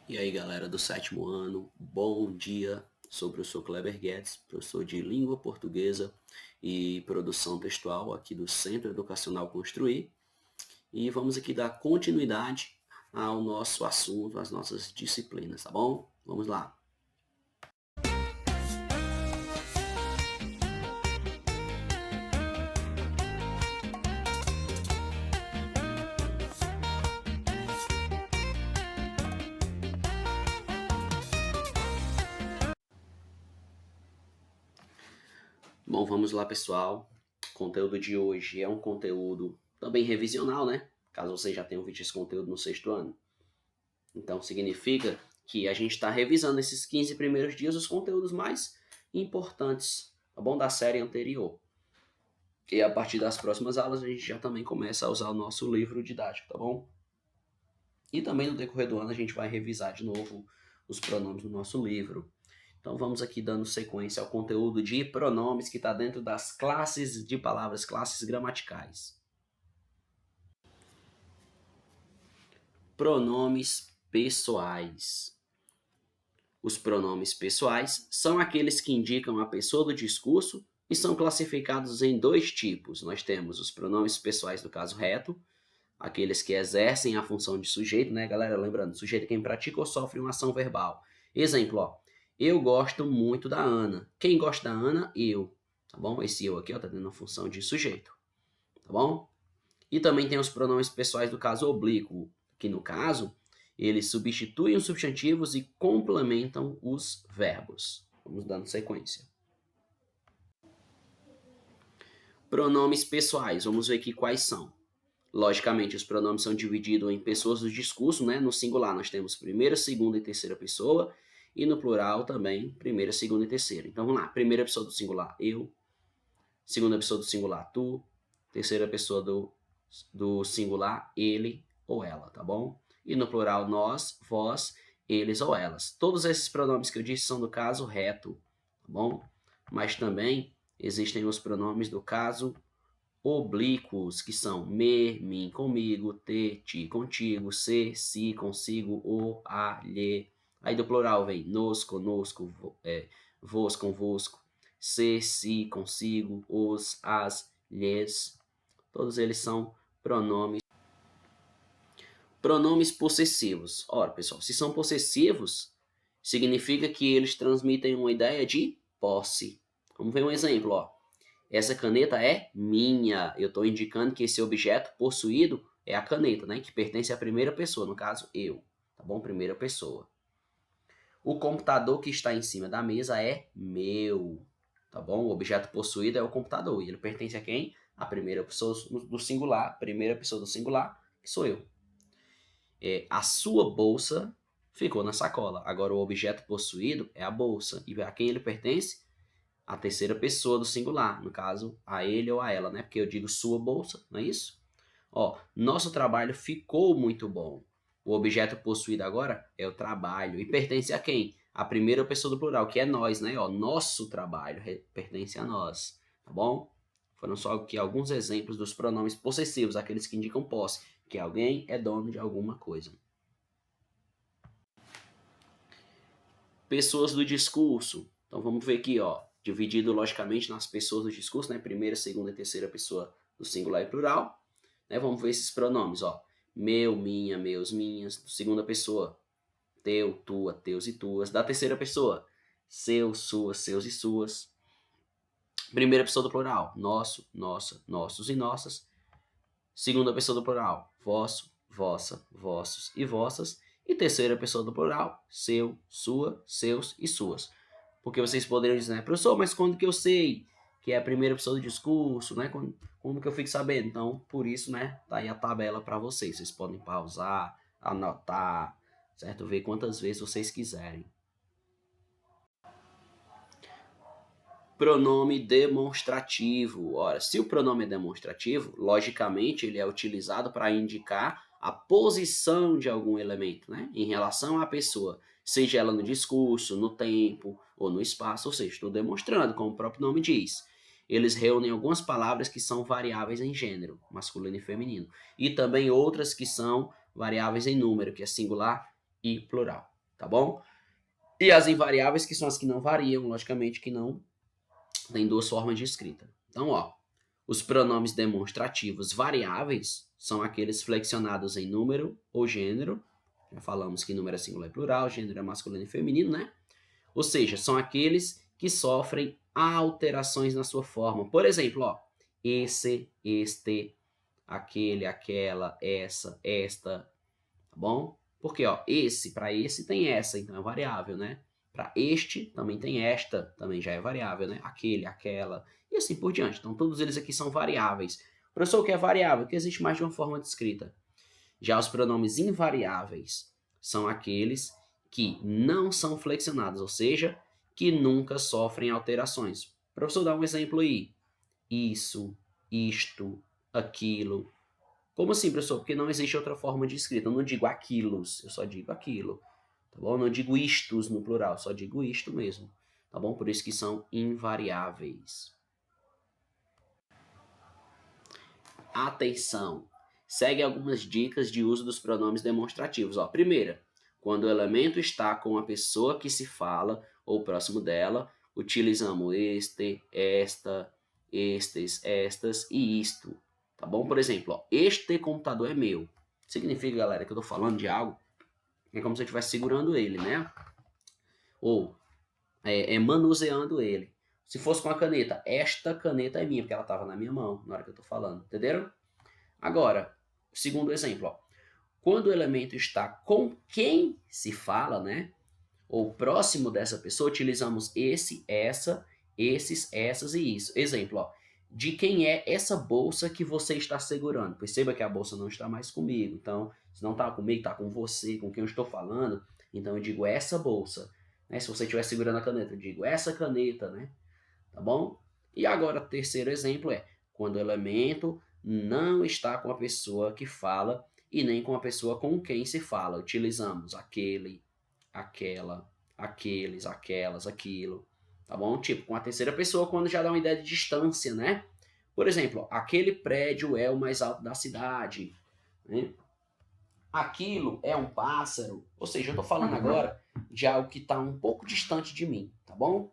E aí, galera do sétimo ano, bom dia. Sou o professor Kleber Guedes, professor de língua portuguesa e produção textual aqui do Centro Educacional Construir. E vamos aqui dar continuidade ao nosso assunto, às nossas disciplinas, tá bom? Vamos lá. Bom, vamos lá, pessoal. O conteúdo de hoje é um conteúdo também revisional, né? Caso vocês já tenham visto esse conteúdo no sexto ano. Então, significa que a gente está revisando esses 15 primeiros dias os conteúdos mais importantes, tá bom? Da série anterior. E a partir das próximas aulas a gente já também começa a usar o nosso livro didático, tá bom? E também no decorrer do ano a gente vai revisar de novo os pronomes do nosso livro. Então vamos aqui dando sequência ao conteúdo de pronomes que está dentro das classes de palavras, classes gramaticais. Pronomes pessoais. Os pronomes pessoais são aqueles que indicam a pessoa do discurso e são classificados em dois tipos. Nós temos os pronomes pessoais do caso reto, aqueles que exercem a função de sujeito, né, galera? Lembrando, sujeito é quem pratica ou sofre uma ação verbal. Exemplo, ó. Eu gosto muito da Ana. Quem gosta da Ana? Eu. Tá bom? Esse eu aqui, ó, tá tendo a função de sujeito. Tá bom? E também tem os pronomes pessoais do caso oblíquo, que no caso, eles substituem os substantivos e complementam os verbos. Vamos dando sequência. Pronomes pessoais, vamos ver aqui quais são. Logicamente, os pronomes são divididos em pessoas do discurso, né? No singular nós temos primeira, segunda e terceira pessoa, e no plural também primeira, segunda e terceira. Então vamos lá, primeira pessoa do singular, eu, segunda pessoa do singular, tu, terceira pessoa do singular, ele ou ela, tá bom? E no plural, nós, vós, eles ou elas. Todos esses pronomes que eu disse são do caso reto, tá bom? Mas também existem os pronomes do caso oblíquos, que são me, mim, comigo, te, ti, contigo, se, si, consigo, o, a, lhe. Aí do plural vem nos, conosco, vos, convosco, se, si, consigo, os, as, lhes. Todos eles são pronomes. Pronomes possessivos. Ora, pessoal, se são possessivos, significa que eles transmitem uma ideia de posse. Vamos ver um exemplo, ó. Essa caneta é minha. Eu estou indicando que esse objeto possuído é a caneta, né? Que pertence à primeira pessoa, no caso, eu. Tá bom? Primeira pessoa. O computador que está em cima da mesa é meu. Tá bom? O objeto possuído é o computador. E ele pertence a quem? A primeira pessoa do singular. Primeira pessoa do singular, que sou eu. A sua bolsa ficou na sacola. Agora, o objeto possuído é a bolsa. E a quem ele pertence? A terceira pessoa do singular, no caso, a ele ou a ela, né? Porque eu digo sua bolsa, não é isso? Ó, nosso trabalho ficou muito bom. O objeto possuído agora é o trabalho. E pertence a quem? A primeira pessoa do plural, que é nós, né? Ó, nosso trabalho pertence a nós, tá bom? Foram só aqui alguns exemplos dos pronomes possessivos, aqueles que indicam posse, que alguém é dono de alguma coisa. Pessoas do discurso. Então vamos ver aqui, ó, dividido logicamente nas pessoas do discurso, né? Primeira, segunda e terceira pessoa do singular e plural. Né? Vamos ver esses pronomes, ó. Meu, minha, meus, minhas. Segunda pessoa, teu, tua, teus e tuas. Da terceira pessoa, seu, suas, seus e suas. Primeira pessoa do plural, nosso, nossa, nossos e nossas. Segunda pessoa do plural, vosso, vossa, vossos e vossas. E terceira pessoa do plural, seu, sua, seus e suas. Porque vocês poderiam dizer, né, professor, mas quando que eu sei que é a primeira pessoa do discurso, né? Como que eu fico sabendo? Então, por isso, né, tá aí a tabela para vocês. Vocês podem pausar, anotar, certo? Ver quantas vezes vocês quiserem. Pronome demonstrativo. Ora, se o pronome é demonstrativo, logicamente ele é utilizado para indicar a posição de algum elemento, né, em relação à pessoa, seja ela no discurso, no tempo ou no espaço, ou seja, estou demonstrando, como o próprio nome diz. Eles reúnem algumas palavras que são variáveis em gênero, masculino e feminino, e também outras que são variáveis em número, que é singular e plural. tá bom? E as invariáveis, que são as que não variam, logicamente, que não tem duas formas de escrita. Então, ó, os pronomes demonstrativos variáveis são aqueles flexionados em número ou gênero. Já falamos que número é singular e plural, gênero é masculino e feminino, né? Ou seja, são aqueles que sofrem alterações na sua forma. Por exemplo, ó, esse, este, aquele, aquela, essa, esta, tá bom? Porque, ó, esse, para esse tem essa, então é variável, né? Para este também tem esta, também já é variável, né? Aquele, aquela, e assim por diante. Então, todos eles aqui são variáveis. Professor, o que é variável? Que existe mais de uma forma de escrita. Já os pronomes invariáveis são aqueles que não são flexionados, ou seja, que nunca sofrem alterações. Professor, dá um exemplo aí. Isso, isto, aquilo. Como assim, professor? Porque não existe outra forma de escrita. Eu não digo aquilos, eu só digo aquilo. Tá bom? Eu não digo istos no plural, só digo isto mesmo. Tá bom? Por isso que são invariáveis. Atenção! Segue algumas dicas de uso dos pronomes demonstrativos. Ó, primeira, quando o elemento está com a pessoa que se fala ou próximo dela, utilizamos este, esta, estes, estas e isto. Tá bom? Por exemplo, ó, este computador é meu. Significa, galera, que eu tô falando de algo, é como se eu estivesse segurando ele, né? Ou manuseando ele. Se fosse com a caneta, esta caneta é minha, porque ela estava na minha mão na hora que eu tô falando. Entenderam? Agora, segundo exemplo, ó, quando o elemento está com quem se fala, né? Ou próximo dessa pessoa, utilizamos esse, essa, esses, essas e isso. Exemplo, ó, de quem é essa bolsa que você está segurando? Perceba que a bolsa não está mais comigo. Então, se não está comigo, está com você, com quem eu estou falando. Então, eu digo essa bolsa. Né? Se você estiver segurando a caneta, eu digo essa caneta, né? Tá bom? E agora, terceiro exemplo é quando o elemento não está com a pessoa que fala e nem com a pessoa com quem se fala. Utilizamos aquele, aquela, aqueles, aquelas, aquilo. Tá bom? Tipo, com a terceira pessoa, quando já dá uma ideia de distância, né? Por exemplo, aquele prédio é o mais alto da cidade. Né? Aquilo é um pássaro. Ou seja, eu estou falando agora de algo que está um pouco distante de mim, tá bom?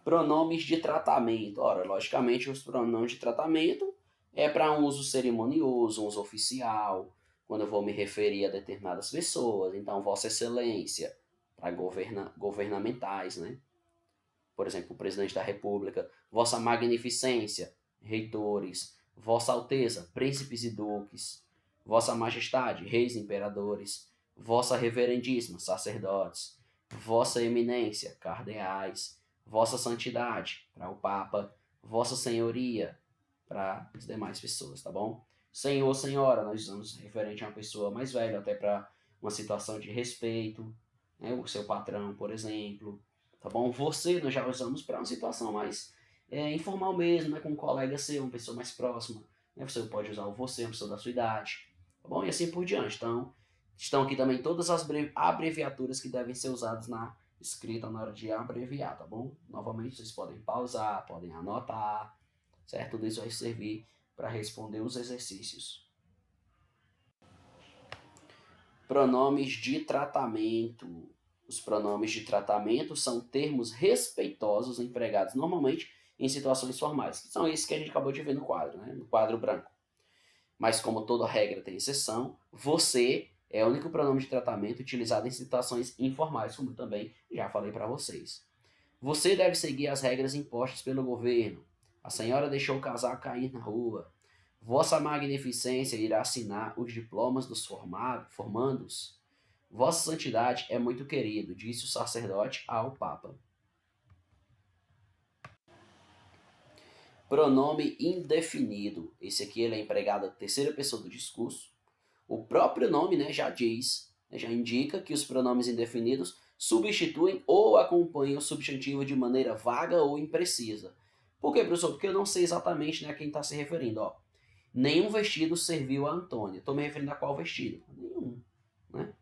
Pronomes de tratamento. Ora, logicamente, os pronomes de tratamento é para um uso cerimonioso, um uso oficial, quando eu vou me referir a determinadas pessoas. Então, Vossa Excelência, para governamentais, né? Por exemplo, o presidente da República. Vossa Magnificência, reitores. Vossa Alteza, príncipes e duques. Vossa Majestade, reis e imperadores. Vossa Reverendíssima, sacerdotes. Vossa Eminência, cardeais. Vossa Santidade, para o Papa, Vossa Senhoria, para as demais pessoas, tá bom? Senhor, senhora, nós usamos referente a uma pessoa mais velha, até para uma situação de respeito, né? O seu patrão, por exemplo, tá bom? Você, nós já usamos para uma situação mais informal mesmo, né? Com um colega seu, uma pessoa mais próxima, né? Você pode usar o você, uma pessoa da sua idade, tá bom? E assim por diante. Então, estão aqui também todas as abreviaturas que devem ser usadas na escrita na hora de abreviar, tá bom? Novamente, vocês podem pausar, podem anotar, certo? Tudo isso vai servir para responder os exercícios. Pronomes de tratamento. Os pronomes de tratamento são termos respeitosos empregados normalmente em situações formais, que são esses que a gente acabou de ver no quadro, né? No quadro branco. Mas como toda regra tem exceção, você é o único pronome de tratamento utilizado em situações informais, como eu também já falei para vocês. Você deve seguir as regras impostas pelo governo. A senhora deixou o casaco cair na rua. Vossa Magnificência irá assinar os diplomas dos formandos. Vossa Santidade é muito querido, disse o sacerdote ao Papa. Pronome indefinido. Esse aqui ele é empregado na terceira pessoa do discurso. O próprio nome, né, já diz, já indica que os pronomes indefinidos substituem ou acompanham o substantivo de maneira vaga ou imprecisa. Por quê, professor? Porque eu não sei exatamente, né, a quem está se referindo. Ó. Nenhum vestido serviu a Antônia. Estou me referindo a qual vestido? Nenhum. Né?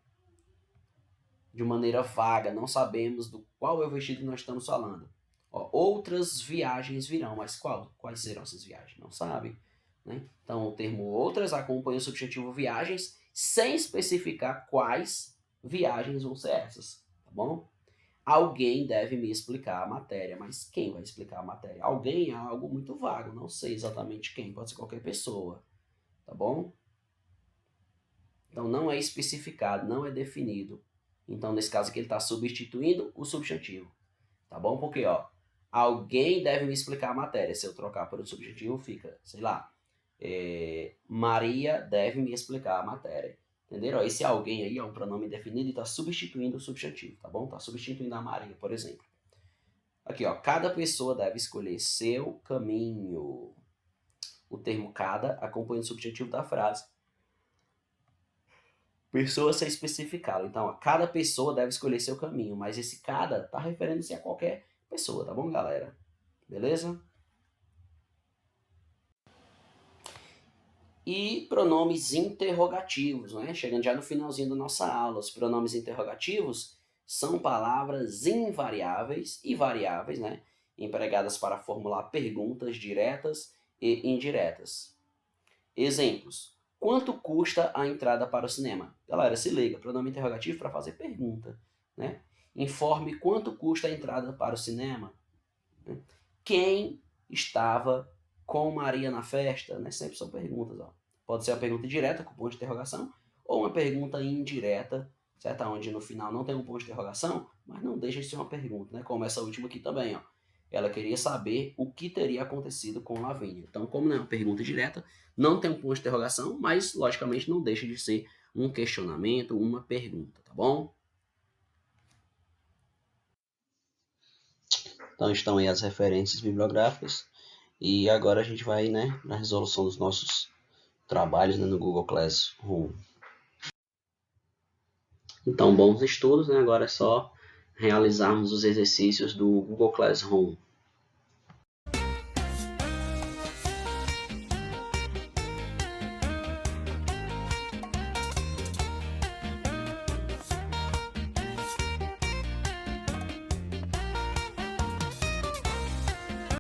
De maneira vaga, não sabemos do qual é o vestido que nós estamos falando. Ó, outras viagens virão, mas quais serão essas viagens? Não sabe. né? Então, o termo outras acompanha o substantivo viagens, sem especificar quais viagens vão ser essas, tá bom? Alguém deve me explicar a matéria, mas quem vai explicar a matéria? Alguém é algo muito vago, não sei exatamente quem, pode ser qualquer pessoa, tá bom? Então não é especificado, não é definido. Então nesse caso aqui ele está substituindo o substantivo, tá bom? Porque ó, alguém deve me explicar a matéria. Se eu trocar por um substantivo fica, sei lá, Maria deve me explicar a matéria. Entenderam? Esse alguém aí é um pronome definido e está substituindo o substantivo, tá bom? Está substituindo a Maria, por exemplo. Aqui, ó, cada pessoa deve escolher seu caminho. O termo cada acompanha o substantivo da frase. Pessoa ser especificado. Então, ó, cada pessoa deve escolher seu caminho, mas esse cada está referindo-se a qualquer pessoa, tá bom, galera? Beleza? E pronomes interrogativos, né? Chegando já no finalzinho da nossa aula. Os pronomes interrogativos são palavras invariáveis e variáveis, né? Empregadas para formular perguntas diretas e indiretas. Exemplos. Quanto custa a entrada para o cinema? Galera, se liga, pronome interrogativo para fazer pergunta, né? Informe quanto custa a entrada para o cinema. Quem estava com Maria na festa? Né? Sempre são perguntas. Ó. Pode ser uma pergunta direta com ponto de interrogação ou uma pergunta indireta, certo? Onde no final não tem um ponto de interrogação, mas não deixa de ser uma pergunta, né? Como essa última aqui também, ó. Ela queria saber o que teria acontecido com Lavínia. Então, como não é uma pergunta direta, não tem um ponto de interrogação, mas logicamente não deixa de ser um questionamento, uma pergunta, tá bom? Então estão aí as referências bibliográficas e agora a gente vai, né, na resolução dos nossos trabalhos, né, no Google Classroom. Então, bons estudos, né? Agora é só realizarmos os exercícios do Google Classroom.